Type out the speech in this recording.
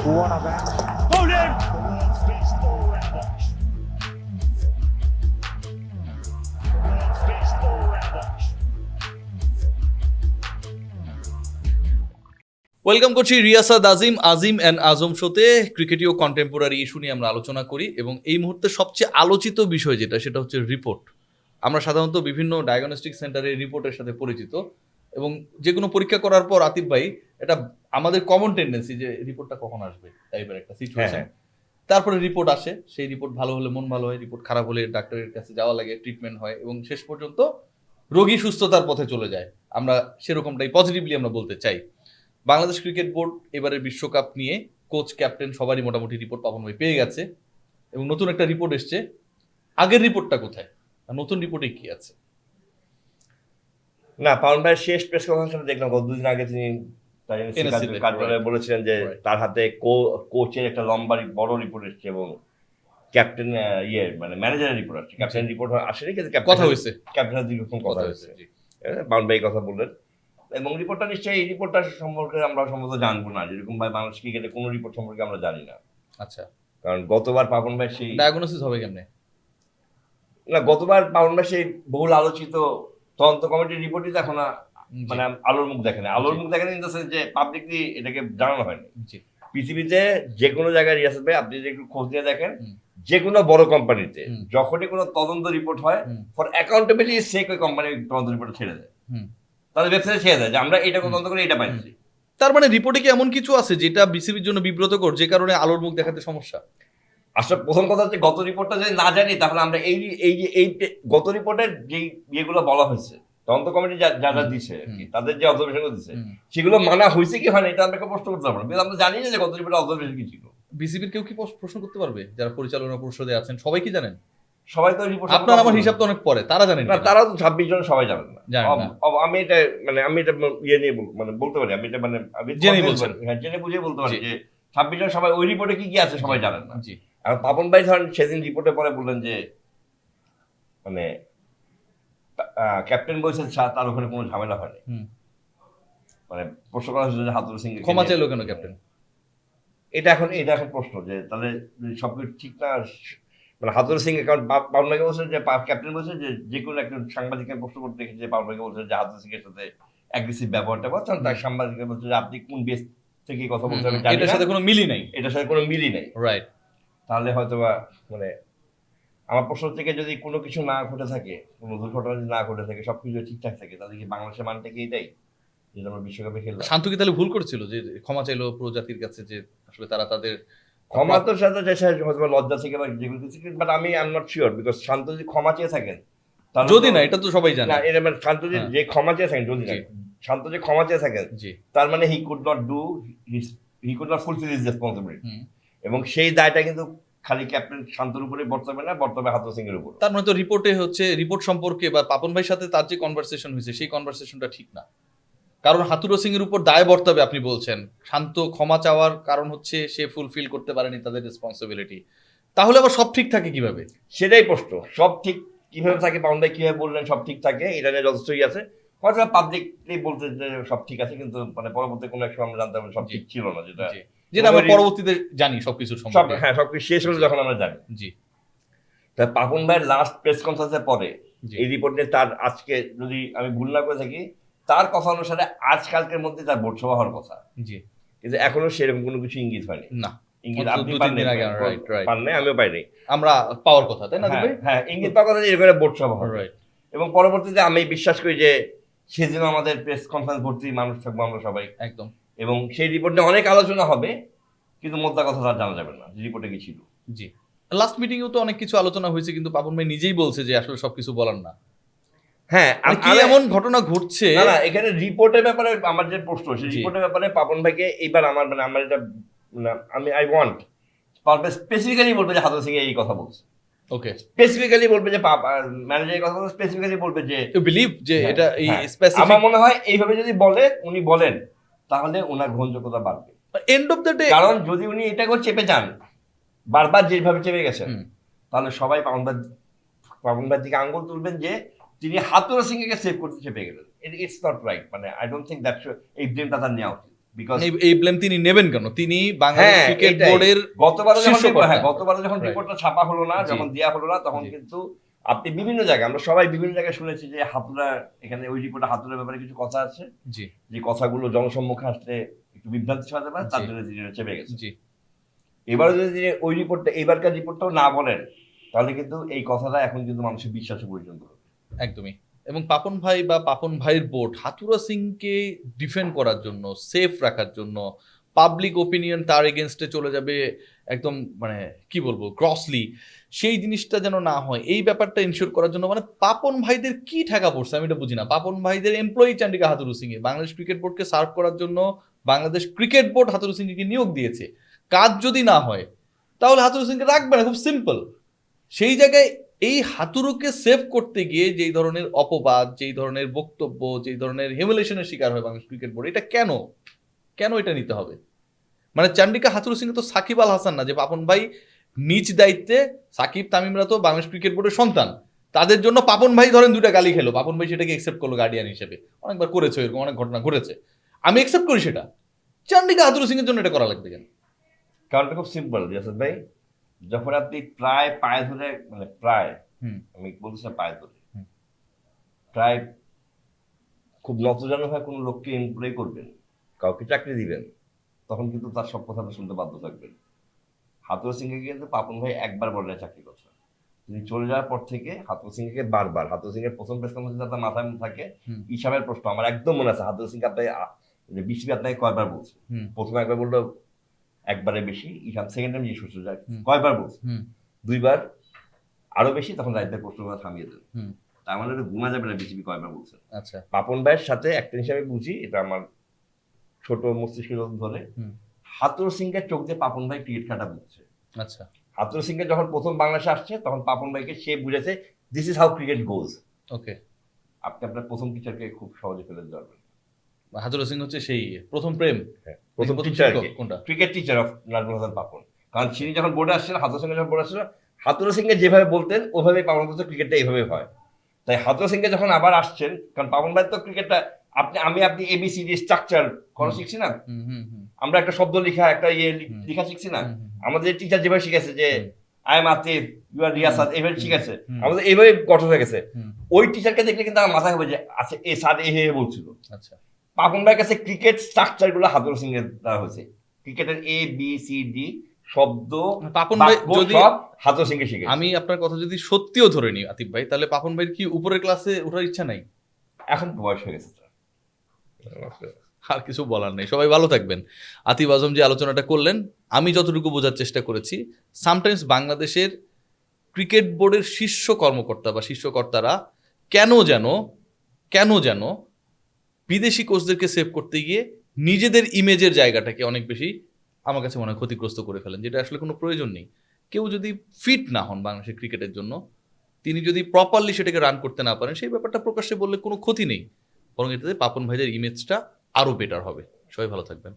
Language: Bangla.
What a back. Hold him! The world's best all-rounder. The world's best all-rounder. Welcome করছি রিয়াসাদ আজিম আজিম অ্যান্ড আজম শোতে ক্রিকেটীয় কন্টেম্পোরারি ইস্যু নিয়ে আমরা আলোচনা করি এবং এই মুহূর্তে সবচেয়ে আলোচিত বিষয় যেটা সেটা হচ্ছে রিপোর্ট। আমরা সাধারণত বিভিন্ন ডায়াগনস্টিক সেন্টারের রিপোর্টের সাথে পরিচিত এবং যে কোনো পরীক্ষা করার পর আতিফ ভাই এটা আমাদের কমন টেন্ডেন্সি যে রিপোর্টটা কখন আসবে টাইপের একটা সিচুয়েশন। তারপরে রিপোর্ট আসে, সেই রিপোর্ট ভালো হলে মন ভালো হয়, রিপোর্ট খারাপ হলে ডাক্তারের কাছে যাওয়া লাগে, ট্রিটমেন্ট হয় এবং শেষ পর্যন্ত রোগী সুস্থতার পথে চলে যায়। আমরা সেরকমটাই পজিটিভলি আমরা বলতে চাই। বাংলাদেশ ক্রিকেট বোর্ড এবারের বিশ্বকাপ নিয়ে কোচ ক্যাপ্টেন সবারই মোটামুটি রিপোর্ট পাপন ভাই পেয়ে গেছে এবং নতুন একটা রিপোর্ট এসছে। আগের রিপোর্টটা কোথায় আর নতুন রিপোর্টে কি আছে? না, পাউন ভাইয়ের শেষ প্রেস কনফারেন্সে দেখলাম গত দুদিন আগে তিনি কার্যালয়ে বলেছিলেন যে তার হাতে কোচের একটা লম্বা বড় রিপোর্ট এসছে এবং ক্যাপ্টেন মানে ম্যানেজারের রিপোর্ট আসছে। ক্যাপ্টেন রিপোর্ট আসেনি, কিন্তু কথা হয়েছে, ক্যাপ্টেনের দীর্ঘক্ষণ কথা হয়েছে, পাউন ভাই কথা বললেন এবং রিপোর্টটা নিশ্চয়ই এই রিপোর্টটা সম্পর্কে আমরা সম্ভবত জানবো না, যেরকম ভাই বাংলাদেশ ক্রিকেটে কোনো রিপোর্ট সম্পর্কে আমরা জানি না। আচ্ছা, কারণ গতবার পাপন ভাই সেই ডায়াগনোসিস হবে কেমনে? না, গতবার পাউন ভাই সেই বহুল আলোচিত তদন্ত কমিটির রিপোর্টই এখন মানে আলোর মুখ দেখে না। আলোর মুখ দেখে না ইন দ্য সেন্স যে পাবলিকলি এটাকে জানানো হয়নি। পৃথিবীতে যে কোনো জায়গায় রিয়াসত ভাই আপনি যদি একটু খোঁজ নিয়ে দেখেন, যে কোনো বড় কোম্পানিতে যখনই কোনো তদন্ত রিপোর্ট হয়, ফর অ্যাকাউন্টেবিলিটি সেক ওই কোম্পানি তদন্ত রিপোর্ট ছেড়ে দেয়, তাদের ওয়েবসাইটে ছেড়ে দেয় যে আমরা এটা তদন্ত করে এটা পাইছি। তার মানে রিপোর্টে কি এমন কিছু আছে যেটা বিসিবির জন্য বিব্রতকর, যে কারণে আলোর মুখ দেখাতে সমস্যা? আসলে প্রথম কথা হচ্ছে গত রিপোর্টটা যদি না জানি তাহলে আমরা এই গত রিপোর্টের যেই ইয়েগুলো বলা হয়েছে তদন্ত কমিটি যারা দিছে তাদের যে অবজারভেশন দিচ্ছে সেগুলো মানা হয়েছে কি হয় না এটা আমরা প্রশ্ন করতে পারবো না। আমরা জানি না যে গত রিপোর্টের অবজারভেশন কি ছিল। বিসিবির কেউ কি প্রশ্ন করতে পারবে? যারা পরিচালনা পরিষদে আছেন সবাই কি জানেন? সবাই তো রিপোর্ট, আপনার আমার হিসাব তো অনেক পরে, তারা জানেন না। তারাও তো 26 জন সবাই জানেন না। আমি এটা ইয়ে নিয়ে মানে বলতে পারি, আমি এটা মানে জেনে বুঝে বলতে পারি যে 26 জন সবাই ওই রিপোর্টে কি কি আছে সবাই জানেন না। আর পাপন ভাই ধরেন সেদিন রিপোর্টে পরে বললেন যে মানে ক্যাপ্টেন বলছেন তার ওখানে কোনো ঝামেলা হয়নি। মানে প্রশ্ন করা হয়েছে যে হাতুর সিং ক্ষমা চাইলো কেন ক্যাপ্টেন? এটা এখন প্রশ্ন যে তাহলে সবকিছু ঠিক না। মানে হাতুর সিং অ্যাকাউন্ট পাউন ভাইকে বলছেন যে ক্যাপ্টেন বলছেন যে কোনো একটা সাংবাদিকের প্রশ্ন করতে দেখেছে পাউন ভাইকে বলছেন যে হাতুর সিং এর সাথে অ্যাগ্রেসিভ ব্যবহারটা করছেন। তার সাংবাদিকের বলছে যে আপনি কোন বেস থেকে কথা বলছেন আমি জানি না, এটার সাথে কোনো মিলই নাই, এটার সাথে কোনো মিলই নাই। রাইট। তাহলে হয়তো বা মানে আমার প্রশ্ন থেকে যদি কোনো কিছু না ঘটে থাকে, কোনো দুর্ঘটনা যদি না ঘটে থাকে, সবকিছু ঠিকঠাক থাকে, তাহলে কি বাংলাদেশের মানটা কি এটাই যেটা আমরা বিশ্বকাপে খেললাম? শান্ত কি তাহলে ভুল করেছিল যে ক্ষমা চাইলো প্রজাতির কাছে, যে আসলে তারা তাদের ক্ষমা তো সাথে হয়তো লজ্জা থেকে বা যেগুলো কিছু, বাট আমি I am not sure because Shanto যদি ক্ষমা চেয়ে থাকেন যদি না, এটা তো সবাই জানে না, এটা মানে শান্ত যে ক্ষমা চেয়ে থাকেন, যদি না শান্ত যে ক্ষমা চেয়ে থাকেন তার মানে he could not fulfil his responsibility এবং সেই দায়টা কিন্তু খালি ক্যাপ্টেন শান্তর উপরে বর্তমানে না, বর্তমানে হাতুর সিং এর উপর। তার মানে তো রিপোর্টে হচ্ছে রিপোর্ট সম্পর্কে বা পাপন ভাইয়ের সাথে তার যে কনভারসেশন হয়েছে সেই কনভারসেশনটা ঠিক না, কারণ হাতুর সিং এর উপর দায় বর্তাবে। আপনি বলছেন শান্ত ক্ষমা চাওয়ার কারণ হচ্ছে সে ফুলফিল করতে পারেনি তাদের রেসপন্সিবিলিটি, তাহলে আবার সব ঠিক থাকে কিভাবে? সেটাই প্রশ্ন, সব ঠিক কিভাবে থাকে? পাউন ভাই কিভাবে বললেন সব ঠিক থাকে, এটা নিয়ে যথেষ্টই আছে। হয়তো পাবলিকলি বলতে যে সব ঠিক আছে, কিন্তু মানে পরবর্তী কোনো এক সময় আমরা জানতে পারবো সব ঠিক ছিল না, যেটা আমরা পরবর্তীতে জানি সবকিছুর সম্পর্কে। হ্যাঁ, সবকিছু শেষ হলে যখন আমরা জানি। জি, তা পাপন ভাইয়ের লাস্ট প্রেস কনফারেন্সের পরে এই রিপোর্ট নিয়ে তার আজকে যদি আমি ভুল না করে থাকি তার কথা অনুসারে আজকালকের মধ্যে তার ভোট সভা হওয়ার কথা। জি, কিন্তু এখনো সেরকম কোনো কিছু ইঙ্গিত হয়নি। না, ইঙ্গিত আপনি পান নাই, আমিও পাইনি। আমরা পাওয়ার কথা, তাই না ভাই? হ্যাঁ, ইঙ্গিত পাওয়ার কথা যে এরকম ভোট সভা হবে এবং পরবর্তীতে আমি বিশ্বাস করি যে সেদিন আমাদের প্রেস কনফারেন্স ভর্তি মানুষ থাকবো আমরা সবাই একদম, এবং সেই রিপোর্ট নিয়ে অনেক আলোচনা হবে, কিন্তু মোদ্দা কথা তার জানা যাবে না যে রিপোর্টে কি ছিল। জি, লাস্ট মিটিংয়েও তো অনেক কিছু আলোচনা হয়েছে, কিন্তু পাপন ভাই নিজেই বলছে যে আসলে সবকিছু বলার না। হ্যাঁ, কি এমন ঘটনা ঘটছে না, এখানে রিপোর্টের ব্যাপারে আমার যে প্রশ্ন, সেই রিপোর্টের ব্যাপারে পাপন ভাইকে এইবার আমার এটা আমি আই ওয়ান্ট স্পেসিফিক্যালি বলবে যে হাতুর সিং এই কথা বলছে। ওকে, স্পেসিফিক্যালি বলবে যে ম্যানেজার এই কথা বলছে, স্পেসিফিক্যালি বলবে যে ইউ বিলিভ যে এটা এই স্পেসিফিক। আমার মনে হয় এইভাবে যদি উনি বলেন তাহলে ওনার গ্রহণযোগ্যতা বাড়বে এন্ড অফ দ্য ডে। কারণ যদি উনি এটাকে চেপে যান, বারবার যেভাবে চেপে গেছেন, তাহলে সবাই পাপন ভাইয়ের দিকে আঙ্গুল তুলবেন যে তিনি হাতুর সিং একে সেভ করতে চেপে গেলেন। ইটস নট রাইট, মানে আই ডোন্ট থিঙ্ক দ্যাট এই ব্লেমটা তার নেওয়া উচিত। বিকজ এই ব্লেম তিনি নেবেন কেন? তিনি বাংলাদেশ ক্রিকেট বোর্ডের গতবারে যখন রিপোর্টটা ছাপা হলো না, যখন দেওয়া হলো না, তখন কিন্তু আপনি বিভিন্ন জায়গায়, আমরা সবাই বিভিন্ন জায়গায় শুনেছি যে হাতুড়া, এখানে ওই রিপোর্টে হাতুড়ার ব্যাপারে কিছু কথা আছে, জি, যে কথাগুলো জনসম্মুখে আসলে একটু বিভ্রান্তি ছড়াতে পারে, তার জন্য তিনি চেপে গেছেন। জি, এবারে যদি তিনি ওই রিপোর্টটা, এইবারকার রিপোর্টটাও না বলেন, তাহলে কিন্তু এই কথাটা এখন কিন্তু মানুষের বিশ্বাসে পর্যন্ত হবে। একদমই। এবং পাপন ভাই বা পাপন ভাইয়ের বোর্ড হাতুড়া সিংকে ডিফেন্ড করার জন্য, সেফ রাখার জন্য, পাবলিক ওপিনিয়ন তার এগেনস্টে চলে যাবে একদম, মানে কি বলবো, গ্রসলি, সেই জিনিসটা যেন না হয়, এই ব্যাপারটা ইনশিওর করার জন্য, মানে পাপন ভাইদের কি ঠেকা পড়ছে আমি এটা বুঝি না। পাপন ভাইদের এমপ্লয়ি চান্ডিকা হাতুড়ু সিং এ বাংলাদেশ ক্রিকেট বোর্ডকে সার্ভ করার জন্য বাংলাদেশ ক্রিকেট বোর্ড হাতুড়ু সিংকে নিয়োগ দিয়েছে। কাজ যদি না হয় তাহলে হাতুড়ু সিংকে রাখবে না, খুব সিম্পল। সেই জায়গায় এই হাতুড়ুকে সেভ করতে গিয়ে যেই ধরনের অপবাদ, যেই ধরনের বক্তব্য, যেই ধরনের হিউমিলেশনের শিকার হয় বাংলাদেশ ক্রিকেট বোর্ড, এটা কেন এটা নিতে হবে? মানে চান্ডিকা হাতুড়ু সিং তো সাকিব আল হাসান না যে পাপন ভাই নিজ দায়িত্বে, সাকিব তামিমরা তো বাংলাদেশ ক্রিকেট বোর্ডের সন্তান, তাদের জন্য পাপন ভাই ধরেন দুটা গালি খেলো, পাপন ভাই সেটাকে একসেপ্ট করলো গার্ডিয়ান হিসেবে, অনেকবার করেছে, এরকম অনেক ঘটনা ঘটেছে, আমি একসেপ্ট করি সেটা। চান্ডিকা হাতুড়ু সিং এর জন্য এটা করা লাগবে কেন? কারণটা খুব সিম্পল রিয়াসাত ভাই, যখন আপনি প্রায় পায়ে ধরে, মানে প্রায়, আমি বলছি না পায়ে ধরে, প্রায় খুব নতজানু হয় কোনো লোককে এমপ্লয় করবেন, কাউকে চাকরি দিবেন, তখন কিন্তু তার সব কথাটা শুনতে বাধ্য থাকবেন। হাতুড়া সিংকে কিন্তু পাপন ভাই একবার বললেন চাকরি কথা, তিনি চলে যাওয়ার পর থেকে হাতুড়া সিংকে বারবার, হাতুড়া সিং এর প্রথম প্রেস কনফারেন্সে তার মাথায় থাকে হিসাবের প্রশ্ন, আমার একদম মনে আছে, হাতুড়া সিং আপনাকে বিসিবি আপনাকে কয়বার বলছে, প্রথমে একবার বললো একবারে বেশি, ঈশান সেকেন্ড টাইম জিজ্ঞেস করছে কয়বার বলছে, দুইবার, আরো বেশি, তখন রাইতের প্রশ্ন থামিয়ে দেন। তার মানে ঘুমা যাবে না বিসিবি কয়বার বলছে। আচ্ছা, পাপন ভাইয়ের সাথে একটা হিসাবে বুঝি, এটা আমার ছোট মস্তিষ্কের ধরে, হাতুড়া সিংকে চোখ দিয়ে পাপন ভাই ক্রিকেট খেলাটা বুঝছে। আচ্ছা, হাতুড়া সিংকে যখন প্রথম বাংলাদেশে আসছে, তখন পাপন ভাইকে সে বুঝেছে দিস ইজ হাউ ক্রিকেট গোজ। ওকে, আপনি আপনার প্রথম টিচারকে খুব সহজে ফেলে দিতে পারবেন। হাতুড়া সিং হচ্ছে সেই প্রথম প্রেম, প্রথম টিচার কোনটা? Cricket teacher of Nazmul Hasan Papon. কারণ তিনি যখন বোর্ডে আসছেন, হাতুড়া সিং যখন বোর্ডে আসছিল, হাতুড়া সিংকে যেভাবে বলতেন ওভাবেই পাপন বলতো ক্রিকেটটা এইভাবে হয়। তাই হাতুড়া সিংকে যখন আবার আসছেন, কারণ পাপন ভাই তো ক্রিকেটটা আপনি এবিসিডি স্ট্রাকচার করা শিখছি না, আমরা একটা শব্দ লেখা, একটা লেখা শিখছি না, আমাদের টিচার যেভাবে শিখেছে যে I am Atif, you are Riasat, এইভাবে শিখেছে, আমাদের এইভাবে গঠন হয়ে গেছে। ওই টিচারকে দেখলে কিন্তু আমার মাথায় হবে যে আচ্ছা এ স্যার এইভাবে বলছিল। আচ্ছা, পাপন ভাইয়ের কাছে ক্রিকেট স্ট্রাকচার গুলো হাতুড়া সিং এর দ্বারা হয়েছে, ক্রিকেটের এ বি সি ডি শব্দ পাপন ভাই যদি হাতুড়া সিং কে শিখেছে। আমি আপনার কথা যদি সত্যিও ধরে নিই আতিফ ভাই, তাহলে পাপন ভাইয়ের কি উপরের ক্লাসে ওঠার ইচ্ছা নাই? এখন বয়স হয়ে গেছে, আর কিছু বলার নেই। সবাই ভালো থাকবেন। আতিফ আজম যে আলোচনাটা করলেন, আমি যতটুকু বোঝার চেষ্টা করেছি, সামটাইমস বাংলাদেশের ক্রিকেট বোর্ডের শীর্ষ কর্মকর্তা বা শীর্ষকর্তারা কেন যেন বিদেশি কোচদেরকে সেভ করতে গিয়ে নিজেদের ইমেজের জায়গাটাকে অনেক বেশি আমার কাছে মনে হয় ক্ষতিগ্রস্ত করে ফেলেন, যেটা আসলে কোনো প্রয়োজন নেই। কেউ যদি ফিট না হন বাংলাদেশের ক্রিকেটের জন্য, তিনি যদি প্রপারলি সেটাকে রান করতে না পারেন, সেই ব্যাপারটা প্রকাশ্যে বললে কোনো ক্ষতি নেই, বরং এটাতে পাপন ভাইদের ইমেজটা আরও বেটার হবে। সবাই ভালো থাকবেন।